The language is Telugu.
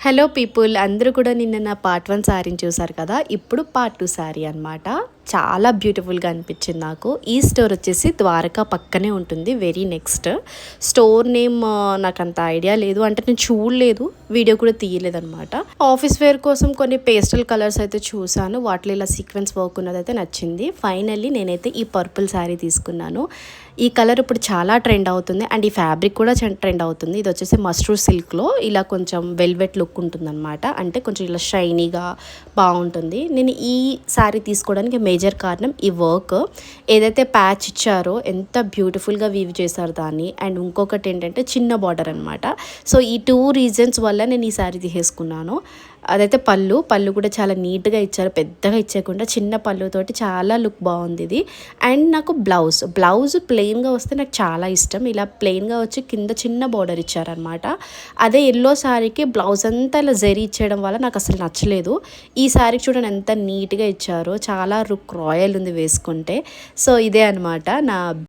హలో పీపుల్, అందరూ కూడా నిన్న నా పార్ట్ 1 శారీని చూసారు కదా. ఇప్పుడు పార్ట్ 2 శారీ అనమాట. చాలా బ్యూటిఫుల్గా అనిపించింది నాకు. ఈ స్టోర్ వచ్చేసి ద్వారకా పక్కనే ఉంటుంది. వెరీ నెక్స్ట్ స్టోర్ నేమ్ నాకు అంత ఐడియా లేదు, అంటే నేను చూడలేదు, వీడియో కూడా తీయలేదు అనమాట. ఆఫీస్ వేర్ కోసం కొన్ని పేస్టల్ కలర్స్ అయితే చూసాను. వాటిలో ఇలా సీక్వెన్స్ వర్క్ ఉన్నదైతే నచ్చింది. ఫైనల్లీ నేనైతే ఈ పర్పుల్ శారీ తీసుకున్నాను. ఈ కలర్ ఇప్పుడు చాలా ట్రెండ్ అవుతుంది అండ్ ఈ ఫ్యాబ్రిక్ కూడా ట్రెండ్ అవుతుంది. ఇది వచ్చేసి మస్ట్రూడ్ సిల్క్లో ఇలా కొంచెం వెల్వెట్ లుక్ ఉంటుందన్నమాట. అంటే కొంచెం ఇలా షైనీగా బాగుంటుంది. నేను ఈ శారీ తీసుకోవడానికి మేజర్ కారణం ఈ వర్క్. ఏదైతే ప్యాచ్ ఇచ్చారో ఎంత బ్యూటిఫుల్గా వీవ్ చేశారు దాన్ని. అండ్ ఇంకొకటి ఏంటంటే చిన్న బార్డర్ అనమాట. సో ఈ 2 రీజన్స్ వల్ల నేను ఈ శారీ తీసేసుకున్నాను. అదైతే పళ్ళు కూడా చాలా నీట్గా ఇచ్చారు, పెద్దగా ఇచ్చేయకుండా చిన్న పళ్ళుతోటి చాలా లుక్ బాగుంది ఇది. అండ్ నాకు బ్లౌజ్ ప్లెయిన్గా వస్తే నాకు చాలా ఇష్టం. ఇలా ప్లెయిన్గా వచ్చి కింద చిన్న బార్డర్ ఇచ్చారనమాట. అదే ఎల్లో శారీకి బ్లౌజ్ అంతా ఇలా జరీ ఇచ్చేయడం వల్ల నాకు అసలు నచ్చలేదు. ఈ శారీకి చూడండి ఎంత నీట్గా ఇచ్చారో, చాలా లుక్ రాయల్ ఉంది వేసుకుంటే. సో ఇదే అనమాట నా